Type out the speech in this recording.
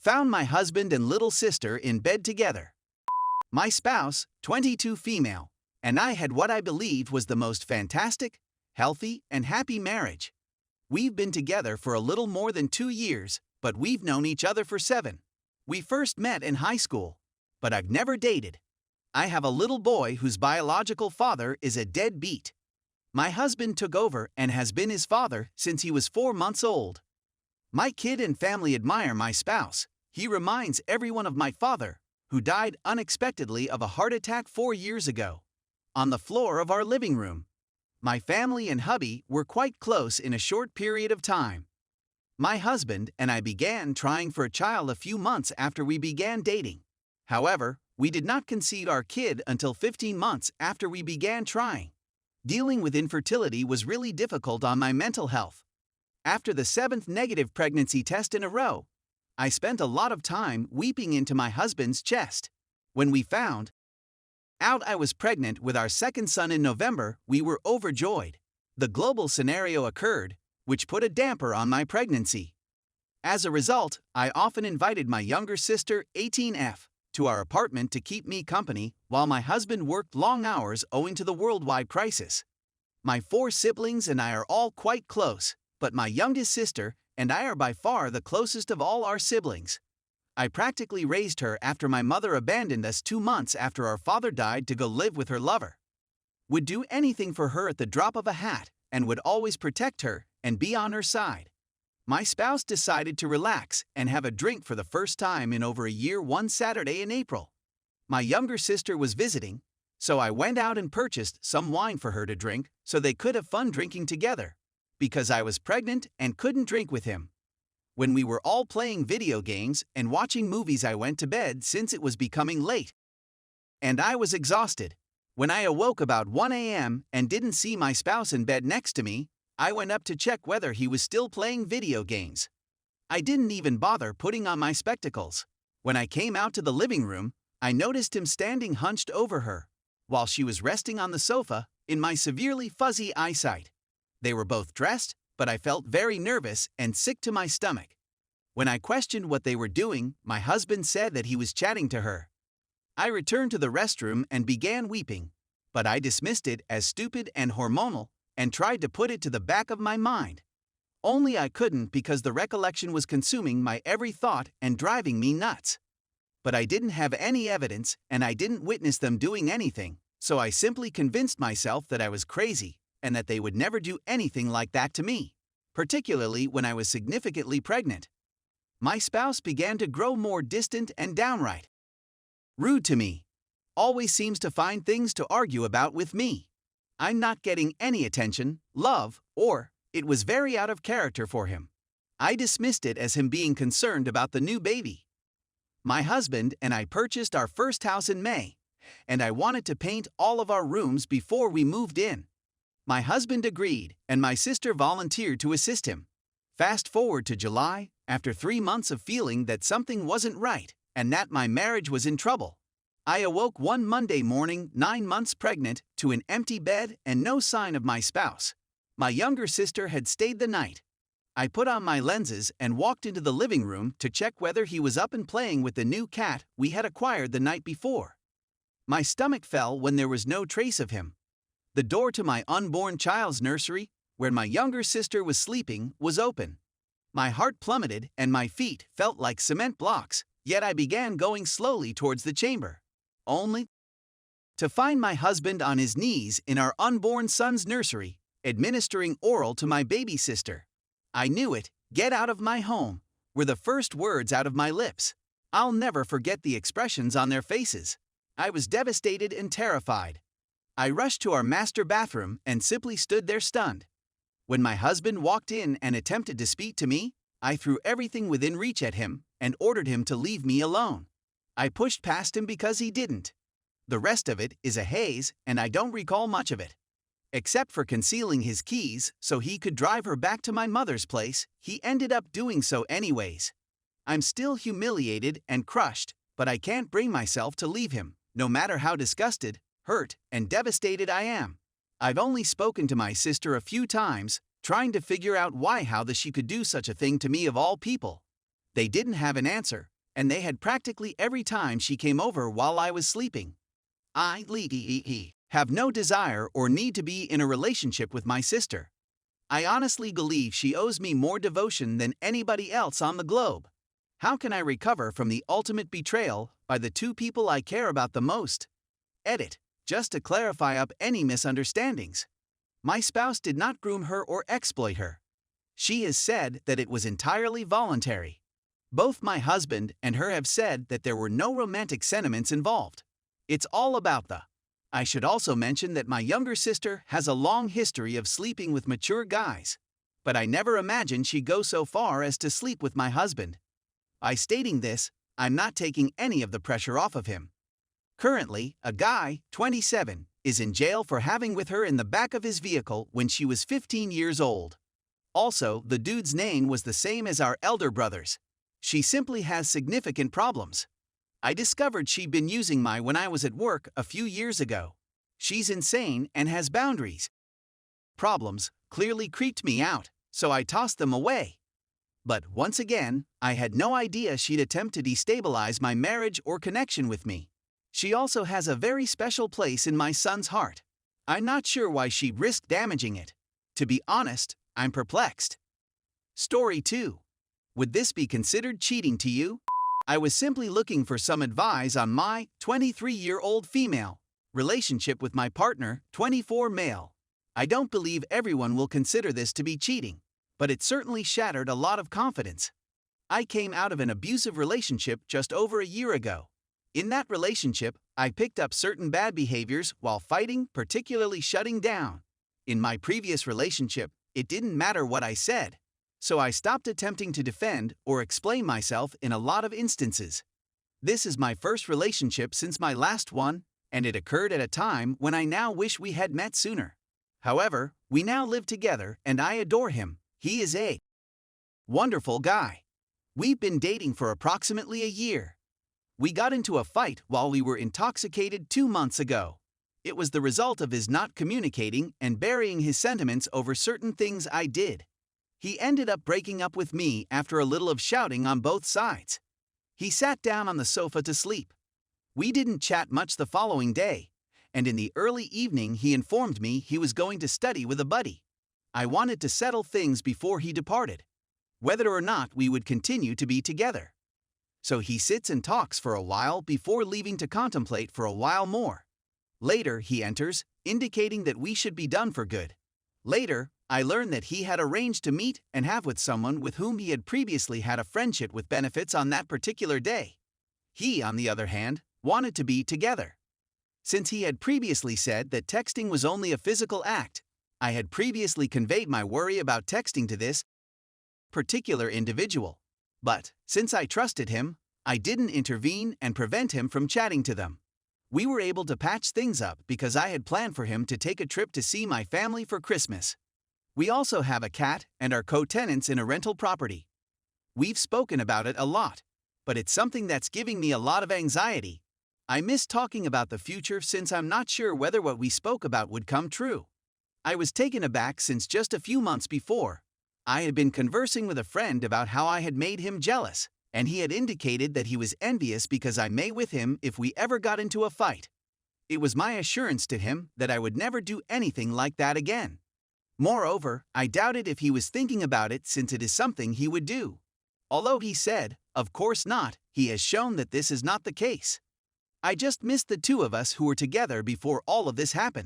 Found my husband and little sister in bed together. My spouse, 22 female, and I had what I believed was the most fantastic, healthy, and happy marriage. We've been together for a little more than 2 years, but we've known each other for 7. We first met in high school, but I've never dated. I have a little boy whose biological father is a deadbeat. My husband took over and has been his father since he was 4 months old. My kid and family admire my spouse. He reminds everyone of my father, who died unexpectedly of a heart attack 4 years ago, on the floor of our living room. My family and hubby were quite close in a short period of time. My husband and I began trying for a child a few months after we began dating. However, we did not conceive our kid until 15 months after we began trying. Dealing with infertility was really difficult on my mental health. After the 7th negative pregnancy test in a row, I spent a lot of time weeping into my husband's chest. When we found out I was pregnant with our second son in November, we were overjoyed. The global scenario occurred, which put a damper on my pregnancy. As a result, I often invited my younger sister, 18F, to our apartment to keep me company while my husband worked long hours owing to the worldwide crisis. My 4 siblings and I are all quite close, but my youngest sister and I are by far the closest of all our siblings. I practically raised her after my mother abandoned us 2 months after our father died to go live with her lover. Would do anything for her at the drop of a hat and would always protect her and be on her side. My spouse decided to relax and have a drink for the first time in over a year one Saturday in April. My younger sister was visiting, so I went out and purchased some wine for her to drink so they could have fun drinking together, because I was pregnant and couldn't drink with him. When we were all playing video games and watching movies, I went to bed since it was becoming late. And I was exhausted. When I awoke about 1 a.m. and didn't see my spouse in bed next to me, I went up to check whether he was still playing video games. I didn't even bother putting on my spectacles. When I came out to the living room, I noticed him standing hunched over her, while she was resting on the sofa, in my severely fuzzy eyesight. They were both dressed, but I felt very nervous and sick to my stomach. When I questioned what they were doing, my husband said that he was chatting to her. I returned to the restroom and began weeping, but I dismissed it as stupid and hormonal and tried to put it to the back of my mind. Only I couldn't, because the recollection was consuming my every thought and driving me nuts. But I didn't have any evidence and I didn't witness them doing anything, so I simply convinced myself that I was crazy and that they would never do anything like that to me, particularly when I was significantly pregnant. My spouse began to grow more distant and downright rude to me. Always seems to find things to argue about with me. I'm not getting any attention, love, or it was very out of character for him. I dismissed it as him being concerned about the new baby. My husband and I purchased our first house in May, and I wanted to paint all of our rooms before we moved in. My husband agreed, and my sister volunteered to assist him. Fast forward to July, after 3 months of feeling that something wasn't right and that my marriage was in trouble. I awoke one Monday morning, 9 months pregnant, to an empty bed and no sign of my spouse. My younger sister had stayed the night. I put on my lenses and walked into the living room to check whether he was up and playing with the new cat we had acquired the night before. My stomach fell when there was no trace of him. The door to my unborn child's nursery, where my younger sister was sleeping, was open. My heart plummeted and my feet felt like cement blocks, yet I began going slowly towards the chamber, only to find my husband on his knees in our unborn son's nursery, administering oral to my baby sister. I knew it. "Get out of my home," were the first words out of my lips. I'll never forget the expressions on their faces. I was devastated and terrified. I rushed to our master bathroom and simply stood there stunned. When my husband walked in and attempted to speak to me, I threw everything within reach at him and ordered him to leave me alone. I pushed past him because he didn't. The rest of it is a haze, and I don't recall much of it. Except for concealing his keys so he could drive her back to my mother's place, he ended up doing so anyways. I'm still humiliated and crushed, but I can't bring myself to leave him, no matter how disgusted, hurt, and devastated I am. I've only spoken to my sister a few times, trying to figure out how she could do such a thing to me of all people. They didn't have an answer, and they had practically every time she came over while I was sleeping. I have no desire or need to be in a relationship with my sister. I honestly believe she owes me more devotion than anybody else on the globe. How can I recover from the ultimate betrayal by the two people I care about the most? Edit. Just to clarify up any misunderstandings. My spouse did not groom her or exploit her. She has said that it was entirely voluntary. Both my husband and her have said that there were no romantic sentiments involved. It's all about the. I should also mention that my younger sister has a long history of sleeping with mature guys. But I never imagined she'd go so far as to sleep with my husband. By stating this, I'm not taking any of the pressure off of him. Currently, a guy, 27, is in jail for having with her in the back of his vehicle when she was 15 years old. Also, the dude's name was the same as our elder brother's. She simply has significant problems. I discovered she'd been using my when I was at work a few years ago. She's insane and has boundaries. Problems clearly creeped me out, so I tossed them away. But once again, I had no idea she'd attempt to destabilize my marriage or connection with me. She also has a very special place in my son's heart. I'm not sure why she'd risk damaging it. To be honest, I'm perplexed. Story 2. Would this be considered cheating to you? I was simply looking for some advice on my 23-year-old female relationship with my partner, 24 male. I don't believe everyone will consider this to be cheating, but it certainly shattered a lot of confidence. I came out of an abusive relationship just over a year ago. In that relationship, I picked up certain bad behaviors while fighting, particularly shutting down. In my previous relationship, it didn't matter what I said, so I stopped attempting to defend or explain myself in a lot of instances. This is my first relationship since my last one, and it occurred at a time when I now wish we had met sooner. However, we now live together and I adore him. He is a wonderful guy. We've been dating for approximately a year. We got into a fight while we were intoxicated 2 months ago. It was the result of his not communicating and burying his sentiments over certain things I did. He ended up breaking up with me after a little of shouting on both sides. He sat down on the sofa to sleep. We didn't chat much the following day, and in the early evening he informed me he was going to study with a buddy. I wanted to settle things before he departed, whether or not we would continue to be together. So he sits and talks for a while before leaving to contemplate for a while more. Later he enters, indicating that we should be done for good. Later, I learned that he had arranged to meet and have with someone with whom he had previously had a friendship with benefits on that particular day. He, on the other hand, wanted to be together. Since he had previously said that texting was only a physical act, I had previously conveyed my worry about texting to this particular individual. But, since I trusted him, I didn't intervene and prevent him from chatting to them. We were able to patch things up because I had planned for him to take a trip to see my family for Christmas. We also have a cat and are co-tenants in a rental property. We've spoken about it a lot, but it's something that's giving me a lot of anxiety. I miss talking about the future since I'm not sure whether what we spoke about would come true. I was taken aback since just a few months before, I had been conversing with a friend about how I had made him jealous, and he had indicated that he was envious because I may with him if we ever got into a fight. It was my assurance to him that I would never do anything like that again. Moreover, I doubted if he was thinking about it since it is something he would do. Although he said, of course not, he has shown that this is not the case. I just missed the two of us who were together before all of this happened.